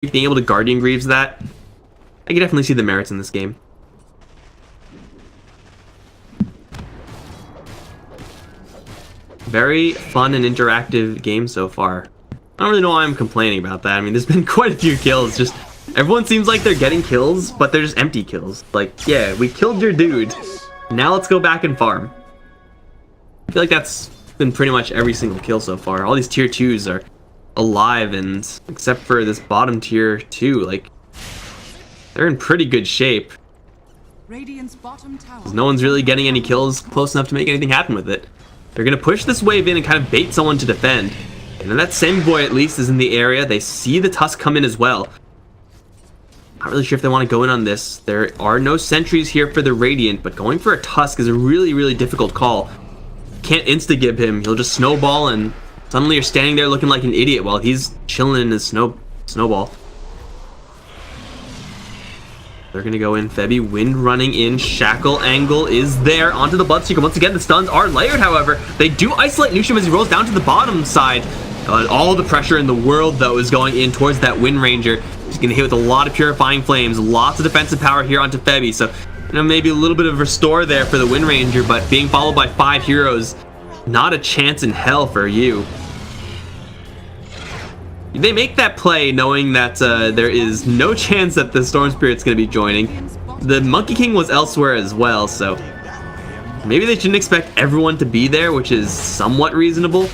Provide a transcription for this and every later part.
being able to Guardian Greaves that, I can definitely see the merits in this game. Very fun and interactive game so far. I don't really know why I'm complaining about that. I mean, there's been quite a few kills. Just everyone seems like they're getting kills, but they're just empty kills. Like, yeah, we killed your dude. Now let's go back and farm. I feel like that's been pretty much every single kill so far. All these tier 2s are alive, and except for this bottom tier 2, like, they're in pretty good shape. No one's really getting any kills close enough to make anything happen with it. They're gonna push this wave in and kind of bait someone to defend. And then that same boy at least is in the area. They see the Tusk come in as well. Not really sure if they want to go in on this. There are no sentries here for the Radiant, but going for a Tusk is a really, really difficult call. Can't insta-gib him. He'll just snowball, and suddenly you're standing there looking like an idiot while he's chilling in his snowball. They're gonna go in. Febby, wind running in. Shackle angle is there onto the Bloodseeker. Once again, the stuns are layered, however. They do isolate Nushim as he rolls down to the bottom side. All the pressure in the world, though, is going in towards that Wind Ranger. He's gonna hit with a lot of Purifying Flames. Lots of defensive power here onto Febby. So, you know, maybe a little bit of a restore there for the Wind Ranger, but being followed by 5 heroes, not a chance in hell for you. They make that play knowing that there is no chance that the Storm Spirit's going to be joining. The Monkey King was elsewhere as well, so maybe they shouldn't expect everyone to be there, which is somewhat reasonable.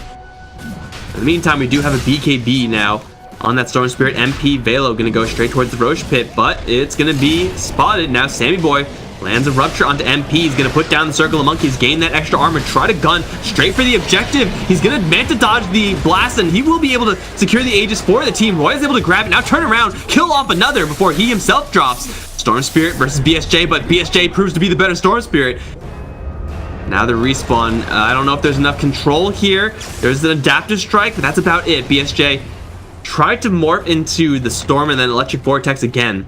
In the meantime, we do have a BKB now on that Storm Spirit. MP Velo going to go straight towards the Roche Pit, but it's going to be spotted. Now Sammy Boy lands a Rupture onto MP. He's going to put down the Circle of Monkeys, gain that extra armor, try to gun straight for the objective. He's going to Manta dodge the blast, and he will be able to secure the Aegis for the team. Roy is able to grab it, now turn around, kill off another before he himself drops. Storm Spirit versus BSJ, but BSJ proves to be the better Storm Spirit. Now the respawn. I don't know if there's enough control here. There's an Adaptive Strike, but that's about it. BSJ tried to morph into the Storm and then Electric Vortex again.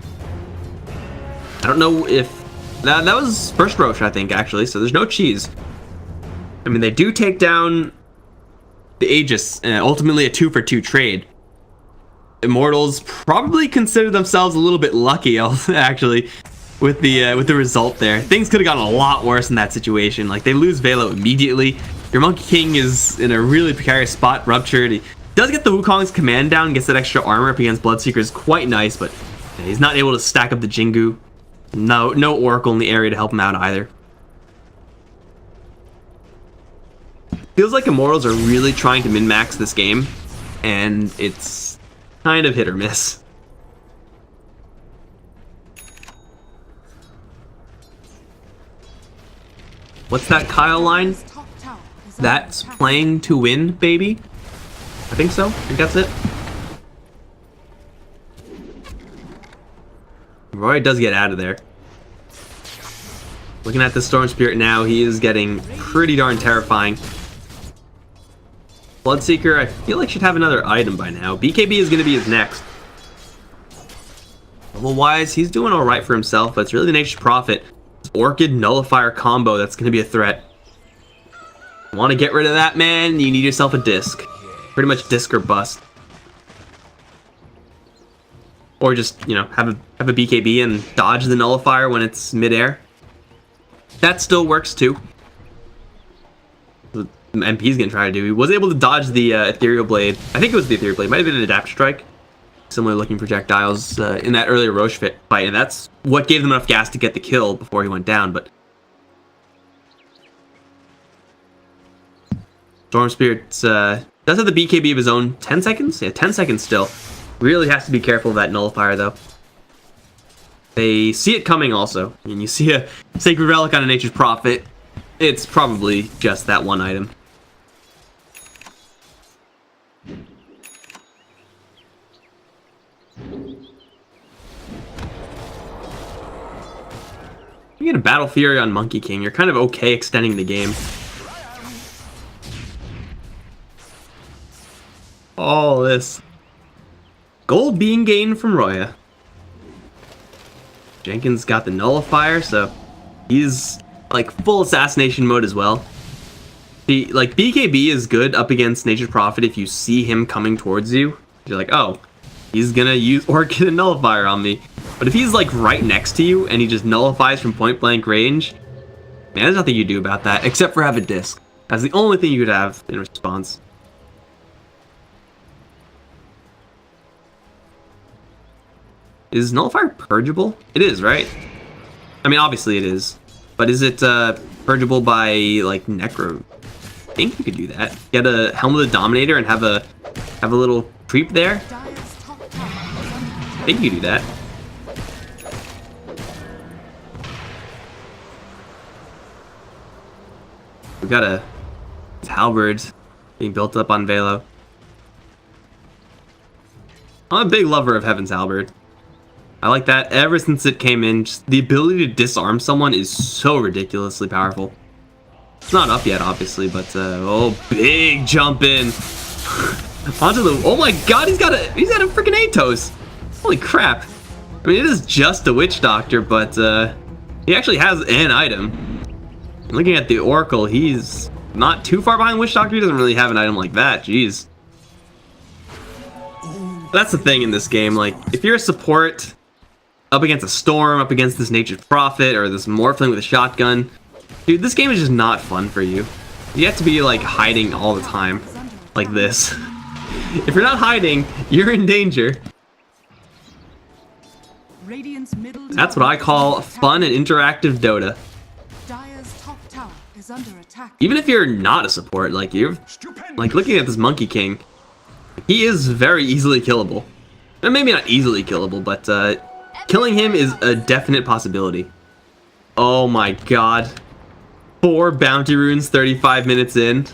I don't know if that was first Roche, I think, actually, so there's no cheese. I mean, they do take down the Aegis, ultimately a 2-for-2 trade. Immortals probably consider themselves a little bit lucky, actually, with the result there. Things could have gotten a lot worse in that situation. Like, they lose Velo immediately. Your Monkey King is in a really precarious spot, ruptured. He does get the Wukong's command down, gets that extra armor up against Bloodseeker, is quite nice, but he's not able to stack up the Jingu. No Oracle in the area to help him out either. Feels like Immortals are really trying to min-max this game, and it's kind of hit or miss. What's that Kyle line? That's playing to win, baby? I think so. I think that's it. Roy does get out of there. Looking at the Storm Spirit now, he is getting pretty darn terrifying. Bloodseeker, I feel like should have another item by now. BKB is going to be his next. Level-wise, he's doing alright for himself, but it's really the Nature's Prophet. Orchid Nullifier combo that's going to be a threat. Want to get rid of that, man? You need yourself a disc. Pretty much disc or bust. Or just, you know, have a BKB and dodge the Nullifier when it's midair. That still works too. The MP's gonna try to do. He was able to dodge the Ethereal Blade. I think it was the Ethereal Blade. Might have been an Adapt Strike. Similar looking projectiles in that earlier Roche fight, and that's what gave them enough gas to get the kill before he went down. But Storm Spirit does have the BKB of his own. 10 seconds? Yeah, 10 seconds still. Really has to be careful of that Nullifier, though. They see it coming also. And you see a Sacred Relic on a Nature's Prophet. It's probably just that one item. You get a Battle Fury on Monkey King, you're kind of okay extending the game. All this gold being gained from Roya. Jenkins got the Nullifier, so he's like full assassination mode as well. BKB is good up against Nature's Prophet if you see him coming towards you. You're like, oh, he's gonna use Orchid and Nullifier on me. But if he's like right next to you and he just nullifies from point blank range, man, there's nothing you do about that except for have a disc. That's the only thing you could have in response. Is Nullifier purgeable? It is, right? I mean, obviously it is. But is it purgeable by, like, Necro? I think you could do that. Get a Helm of the Dominator and have a little creep there. I think you can do that. We've got a halberd being built up on Velo. I'm a big lover of Heaven's Halberd. I like that ever since it came in. Just the ability to disarm someone is so ridiculously powerful. It's not up yet, obviously, but oh, big jump in onto the. Oh my God, he's got a freaking Atos. Holy crap! I mean, it is just a Witch Doctor, but he actually has an item. Looking at the Oracle, he's not too far behind Witch Doctor. He doesn't really have an item like that. Jeez. That's the thing in this game. Like, if you're a support up against a Storm, up against this Nature's Prophet, or this Morphling with a shotgun, dude, this game is just not fun for you. You have to be, like, hiding all the time. Like this. If you're not hiding, you're in danger. That's what I call fun and interactive Dota. Even if you're not a support, like, you're... Like, looking at this Monkey King, he is very easily killable. And maybe not easily killable, but killing him is a definite possibility. Oh my God. 4 bounty runes 35 minutes in.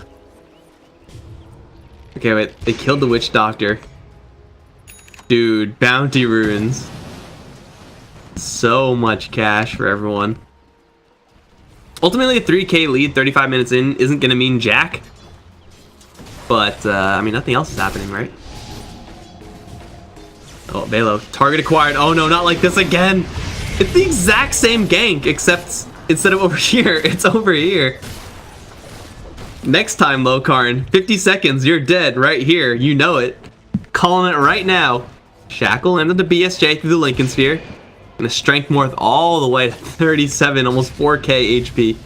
Okay, wait. They killed the Witch Doctor. Dude, bounty runes. So much cash for everyone. Ultimately, a 3k lead 35 minutes in isn't going to mean jack. But, I mean, nothing else is happening, right? Oh, Velo. Target acquired. Oh, no, not like this again. It's the exact same gank, except instead of over here, it's over here. Next time, Lokarn, 50 seconds, you're dead right here. You know it. Calling it right now. Shackle into the BSJ through the Lincoln Sphere. And a Strength Morph all the way to 37, almost 4k HP.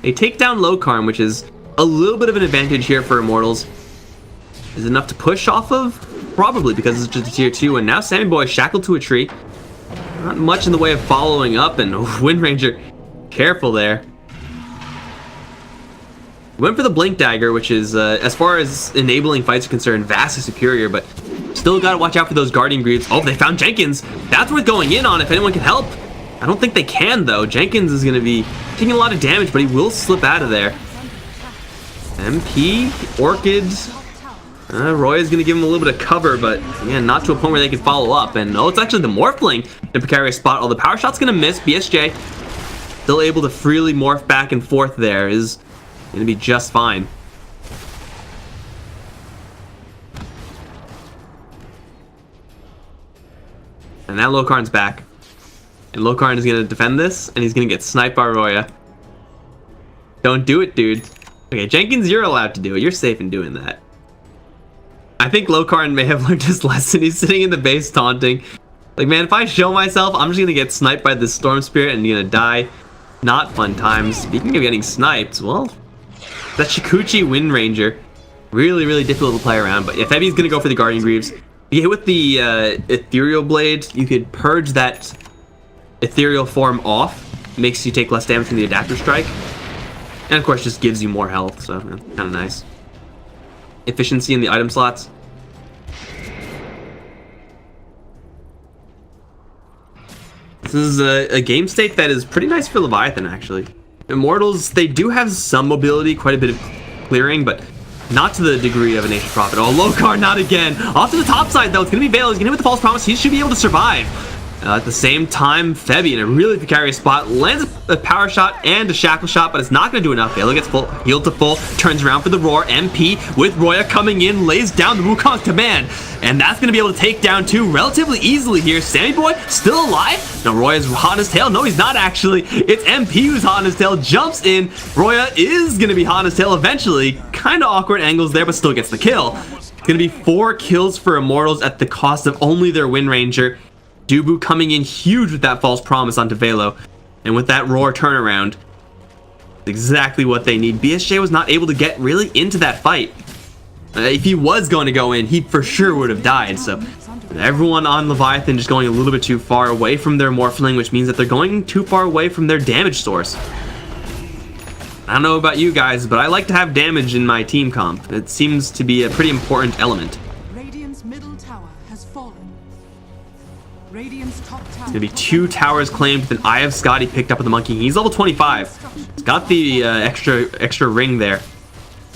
They take down Lokarn, which is a little bit of an advantage here for Immortals. Is it enough to push off of? Probably, because it's just a tier 2, and now Sammy Boy shackled to a tree. Not much in the way of following up, and Wind Ranger, careful there. Went for the Blink Dagger, which is, as far as enabling fights are concerned, vastly superior, but still gotta watch out for those Guardian Greaves. Oh, they found Jenkins. That's worth going in on if anyone can help. I don't think they can, though. Jenkins is gonna be taking a lot of damage, but he will slip out of there. MP, Orchids. Roy is going to give him a little bit of cover, but again, not to a point where they can follow up. And oh, it's actually the Morphling in a precarious spot. Oh, the power shot's going to miss. BSJ still able to freely morph back and forth there. Is going to be just fine. And now Lokarn's back. And Lokarn is going to defend this, and he's going to get sniped by Roya. Don't do it, dude. Okay, Jenkins, you're allowed to do it. You're safe in doing that. I think Lokarn may have learned his lesson. He's sitting in the base taunting. Like, man, if I show myself, I'm just going to get sniped by this Storm Spirit and going to die. Not fun times. Speaking of getting sniped, well, that Shikuchi Wind Ranger. Really, really difficult to play around. But if Ebby's going to go for the Guardian Greaves, you hit with the Ethereal Blade, you could purge that Ethereal form off. Makes you take less damage from the Adapter Strike. And of course, just gives you more health, so kind of nice. Efficiency in the item slots. This is a game state that is pretty nice for Leviathan, actually. Immortals, they do have some mobility, quite a bit of clearing, but not to the degree of a Nature's Prophet. Oh, Lokarn, not again. Off to the top side, though. It's going to be Vale. He's going to hit with the False Promise. He should be able to survive. At the same time, Febby in a really precarious spot lands a power shot and a shackle shot, but it's not going to do enough. Velo gets full, healed to full, turns around for the roar. MP with Roya coming in, lays down the Wukong's command, and that's going to be able to take down 2 relatively easily here. Sammy Boy still alive. Now Roya's hot on his tail. No, he's not actually. It's MP who's hot on his tail. Jumps in. Roya is going to be hot on his tail eventually. Kind of awkward angles there, but still gets the kill. Gonna be 4 kills for Immortals at the cost of only their Wind Ranger. Dubu coming in huge with that false promise onto Velo. And with that Roar turnaround, exactly what they need. BSJ was not able to get really into that fight. If he was going to go in, he for sure would have died. So everyone on Leviathan just going a little bit too far away from their Morphling, which means that they're going too far away from their damage source. I don't know about you guys, but I like to have damage in my team comp. It seems to be a pretty important element. Radiant's middle tower has fallen. Radiant's top tower. It's gonna be 2 towers claimed with an Eye of Scotty picked up with the Monkey. He's level 25. He's got the extra ring there.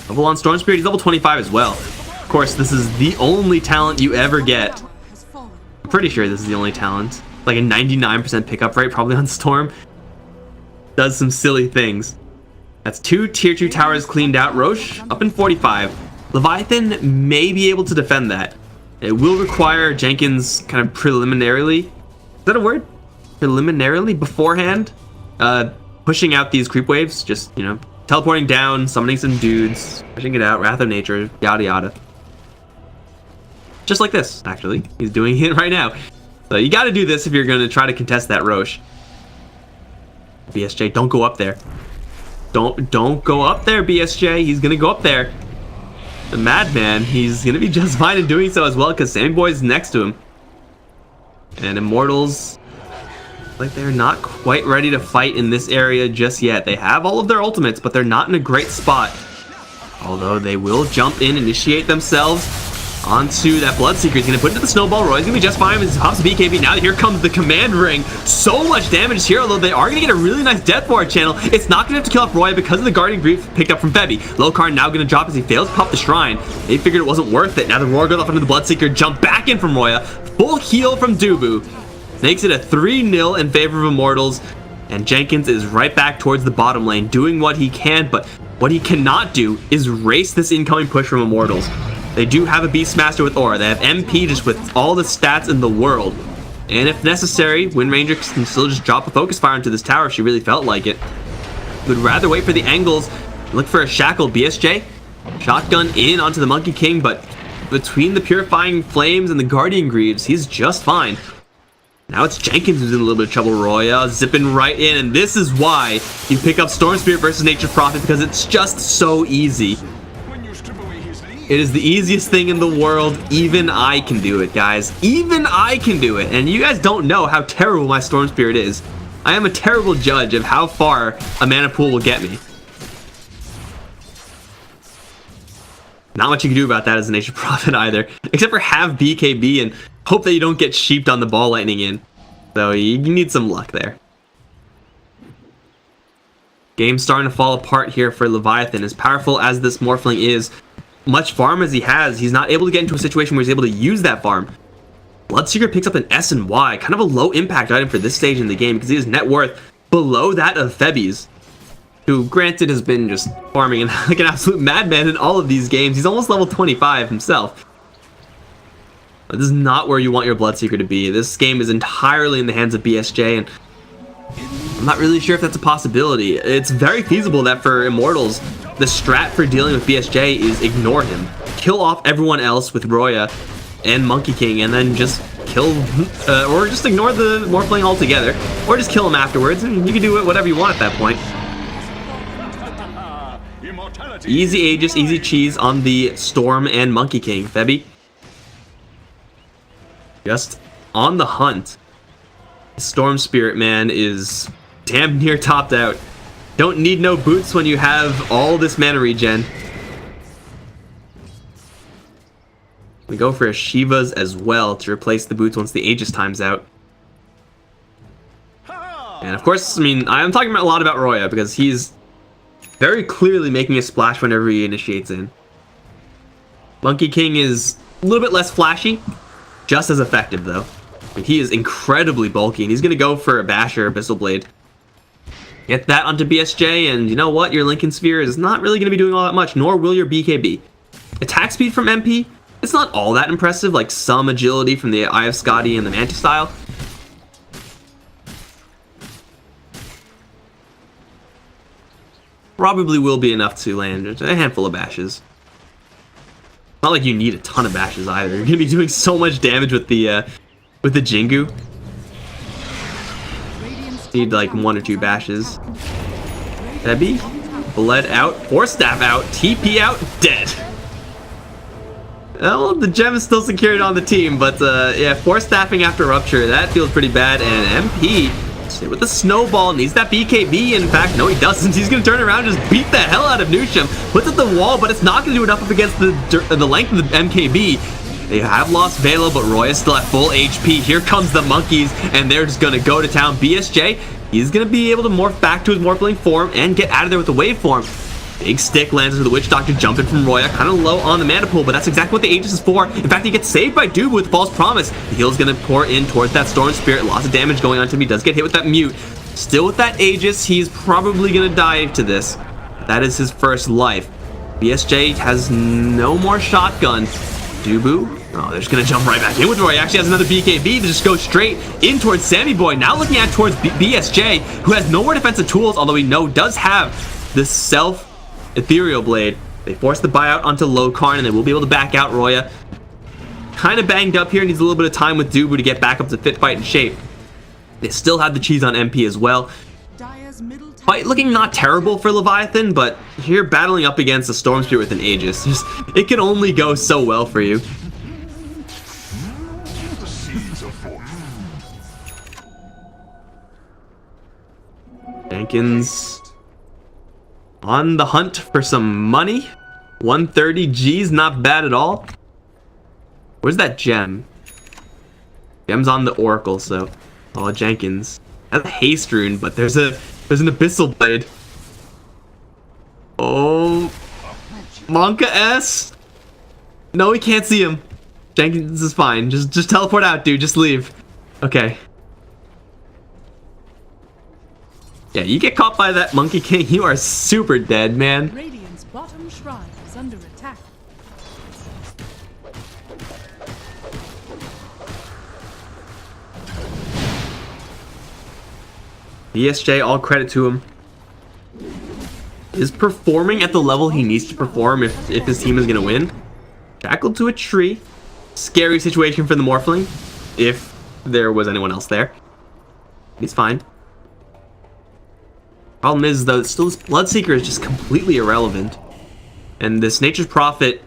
Level on Storm Spirit, he's level 25 as well. Of course, this is the only talent you ever get. I'm pretty sure this is the only talent. Like a 99% pickup rate probably on Storm. Does some silly things. That's 2 tier 2 towers cleaned out. Roche up in 45. Leviathan may be able to defend that. It will require Jenkins kind of preliminarily. Is that a word? Preliminarily? Beforehand? Pushing out these creep waves. Just, you know, teleporting down, summoning some dudes, pushing it out, Wrath of Nature, yada yada. Just like this, actually. He's doing it right now. So you gotta do this if you're gonna try to contest that Roche. BSJ, don't go up there. Don't go up there, BSJ. He's gonna go up there. The Madman, he's gonna be just fine in doing so as well, because Sammy Boy's next to him. And Immortals, like they're not quite ready to fight in this area just yet. They have all of their ultimates, but they're not in a great spot. Although they will jump in, initiate themselves onto that Bloodseeker. He's going to put it to the Snowball Roy. He's going to be just fine with his hops BKB. Now here comes the Command Ring. So much damage here, although they are going to get a really nice death bar channel. It's not going to have to kill off Roy because of the Guardian Grief picked up from Febby. Lowcar now going to drop as he fails to pop the Shrine. They figured it wasn't worth it. Now the Roar goes off into the Bloodseeker. Jump back in from Roya. Full heal from Dubu. Makes it a 3-0 in favor of Immortals. And Jenkins is right back towards the bottom lane, doing what he can, but what he cannot do is race this incoming push from Immortals. They do have a Beastmaster with Aura. They have MP just with all the stats in the world. And if necessary, Wind Ranger can still just drop a Focus Fire into this tower if she really felt like it. Would rather wait for the angles, look for a shackled BSJ. Shotgun in onto the Monkey King, but between the Purifying Flames and the Guardian Greaves, he's just fine. Now it's Jenkins who's in a little bit of trouble. Roya zipping right in, and this is why you pick up Storm Spirit versus Nature Prophet, because it's just so easy. It is the easiest thing in the world. Even I can do it, guys. Even I can do it. And you guys don't know how terrible my Storm Spirit is. I am a terrible judge of how far a mana pool will get me. Not much you can do about that as a Nature Prophet either, except for have BKB and hope that you don't get sheeped on the ball lightning in. So you need some luck there. Game's starting to fall apart here for Leviathan. As powerful as this Morphling is, much farm as he has, he's not able to get into a situation where he's able to use that farm. Bloodseeker picks up an S and Y, kind of a low impact item for this stage in the game because he has net worth below that of Febby's, who granted has been just farming like an absolute madman in all of these games. He's almost level 25 himself. But this is not where you want your Bloodseeker to be. This game is entirely in the hands of BSJ, and I'm not really sure if that's a possibility. It's very feasible that for Immortals, the strat for dealing with BSJ is ignore him. Kill off everyone else with Roya and Monkey King, and then just kill, or just ignore the Morphling altogether, or just kill him afterwards, and you can do whatever you want at that point. Easy Aegis, easy cheese on the Storm and Monkey King. Febby just on the hunt. Storm Spirit, man, is damn near topped out. Don't need no boots when you have all this mana regen. We go for a Shiva's as well to replace the boots once the Aegis time's out. And of course, I mean, I'm talking a lot about Roya because he's very clearly making a splash whenever he initiates in. Monkey King is a little bit less flashy, just as effective though. I mean, he is incredibly bulky, and he's going to go for a Basher, Abyssal Blade. Get that onto BSJ, and you know what? Your Lincoln Sphere is not really going to be doing all that much, nor will your BKB. Attack speed from MP, it's not all that impressive, like some agility from the Eye of Scotty and the Mantis style. Probably will be enough to land a handful of bashes. Not like you need a ton of bashes either. You're gonna be doing so much damage with the Jingu. Need like 1 or 2 bashes. Heavy, bled out, Force Staff out, TP out, dead. Well, the gem is still secured on the team, but yeah, Force Staffing after Rupture, that feels pretty bad. And MP, stay with the Snowball, needs that BKB. In fact, no, he doesn't. He's gonna turn around and just beat the hell out of Nusham. Puts up the wall, but it's not gonna do enough up against the length of the MKB. They have lost Velo, but Roy is still at full HP. Here comes the monkeys, and they're just gonna go to town. BSJ, he's gonna be able to morph back to his Morphling form and get out of there with the waveform. Big stick lands into the Witch Doctor, jumping from Roya, kind of low on the mana pool, but that's exactly what the Aegis is for. In fact, he gets saved by Dubu with False Promise. The heal's gonna pour in towards that Storm Spirit. Lots of damage going on to him. He does get hit with that Mute. Still with that Aegis, he's probably gonna die to this. That is his first life. BSJ has no more shotgun. Dubu, oh, they're just gonna jump right back in with Roy. He actually has another BKB to just go straight in towards Sammy Boy. Now looking at towards BSJ, who has no more defensive tools, although we know does have the self Ethereal Blade. They force the buyout onto Lokarn, and they will be able to back out Roya. Kind of banged up here, needs a little bit of time with Dubu to get back up to fit fight and shape. They still have the cheese on MP as well. Fight looking not terrible for Leviathan, but here battling up against a Storm Spirit with an Aegis, it can only go so well for you. Jenkins on the hunt for some money. 130 G's, not bad at all. Where's that gem? Gem's on the Oracle, so oh, Jenkins. That's a haste rune, but there's an Abyssal Blade. Oh, Monka S. No, we can't see him. Jenkins is fine. Just teleport out, dude. Just leave. Okay. Yeah, you get caught by that Monkey King, you are super dead, man. Radiant's bottom shrine is under attack. BSJ, all credit to him, is performing at the level he needs to perform if his team is going to win. Shackled to a tree. Scary situation for the Morphling, if there was anyone else there. He's fine. Problem is, though, still this Bloodseeker is just completely irrelevant. And this Nature's Prophet,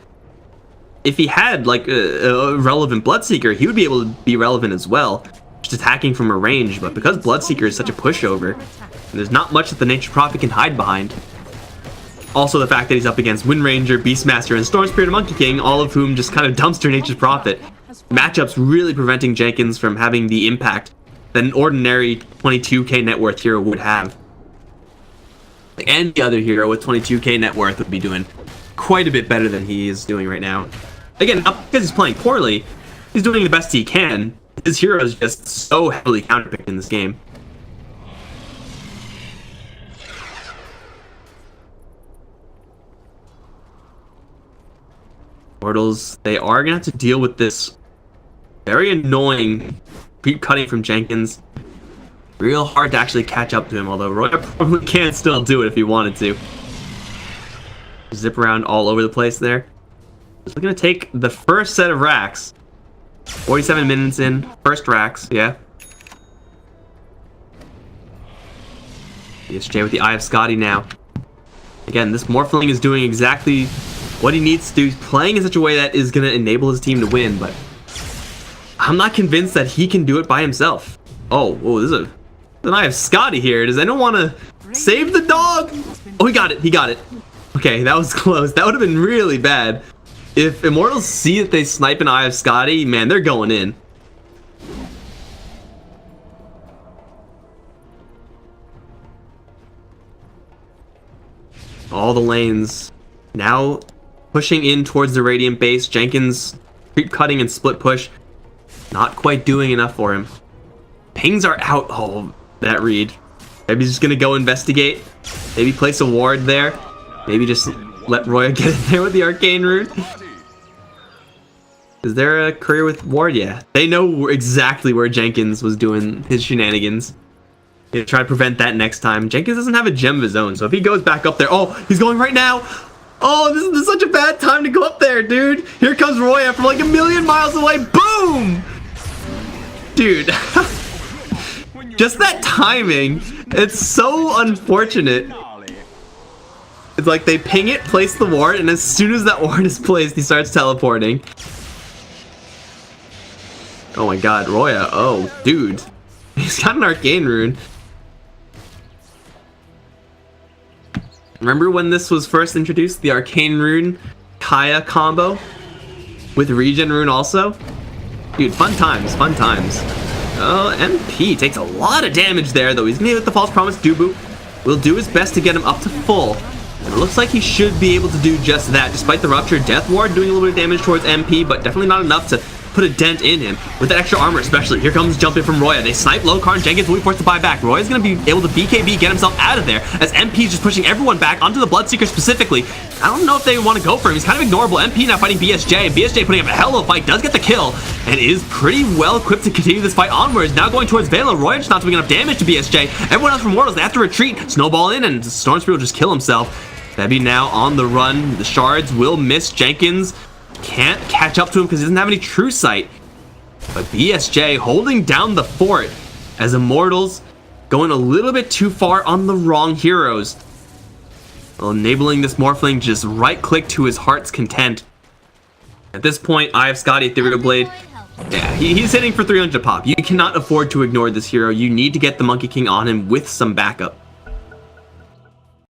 if he had, like, a relevant Bloodseeker, he would be able to be relevant as well. Just attacking from a range, but because Bloodseeker is such a pushover, there's not much that the Nature's Prophet can hide behind. Also, the fact that he's up against Wind Ranger, Beastmaster, and Storm Spirit and Monkey King, all of whom just kind of dumpster Nature's Prophet. Matchups really preventing Jenkins from having the impact that an ordinary 22k net worth hero would have. Any other hero with 22k net worth would be doing quite a bit better than he is doing right now. Again, not because he's playing poorly, he's doing the best he can. His hero is just so heavily counterpicked in this game. Mortals, they are gonna have to deal with this very annoying creep cutting from Jenkins. Real hard to actually catch up to him, although Roy probably can still do it if he wanted to. Zip around all over the place there. He's looking to take the first set of racks. 47 minutes in, first racks, yeah. BSJ with the Eye of Scotty now. Again, this Morphling is doing exactly what he needs to do. He's playing in such a way that is going to enable his team to win, but I'm not convinced that he can do it by himself. Oh, whoa, this is an Eye of Scotty here. Does anyone want to save the dog? Oh, he got it. He got it. Okay, that was close. That would have been really bad. If Immortals see that they snipe an Eye of Scotty, man, they're going in. All the lanes now pushing in towards the Radiant base. Jenkins creep cutting and split push. Not quite doing enough for him. Pings are out. Oh, that read. Maybe he's just going to go investigate. Maybe place a ward there. Maybe just let Roya get in there with the Arcane Rune. Is there a career with ward? Yeah. They know exactly where Jenkins was doing his shenanigans. Try to prevent that next time. Jenkins doesn't have a gem of his own, so if he goes back up there... Oh, he's going right now! Oh, this is such a bad time to go up there, dude. Here comes Roya from like a million miles away. Boom! Dude. Just that timing. It's so unfortunate. It's like they ping it, place the ward, and as soon as that ward is placed, he starts teleporting. Oh my god, Roya. Oh, dude. He's got an arcane rune. Remember when this was first introduced? The arcane rune Kaya combo? With regen rune also? Dude, fun times, fun times. Oh, MP takes a lot of damage there, though. He's gonna hit the false promise Dubu. Will do his best to get him up to full. And it looks like he should be able to do just that, despite the Rupture Death Ward doing a little bit of damage towards MP, but definitely not enough to put a dent in him. With that extra armor especially. Here comes jumping from Roya. They snipe Lokar and Jenkins will be forced to buy back. Roya's going to be able to BKB, get himself out of there, as MP is just pushing everyone back onto the Bloodseeker specifically. I don't know if they want to go for him. He's kind of ignorable. MP now fighting BSJ. BSJ putting up a hell of a fight, does get the kill, and is pretty well equipped to continue this fight onwards. Now going towards Vela. Roya just not doing enough damage to BSJ. Everyone else from Mortals, they have to retreat. Snowball in, and Storm Spirit will just kill himself. Bebby now on the run. The shards will miss Jenkins. Can't catch up to him because he doesn't have any true sight. But BSJ holding down the fort as Immortals going a little bit too far on the wrong heroes. Well, enabling this Morphling just right click to his heart's content. At this point, I have Scotty Ethereal Blade. Yeah, he's hitting for 300 pop. You cannot afford to ignore this hero. You need to get the Monkey King on him with some backup.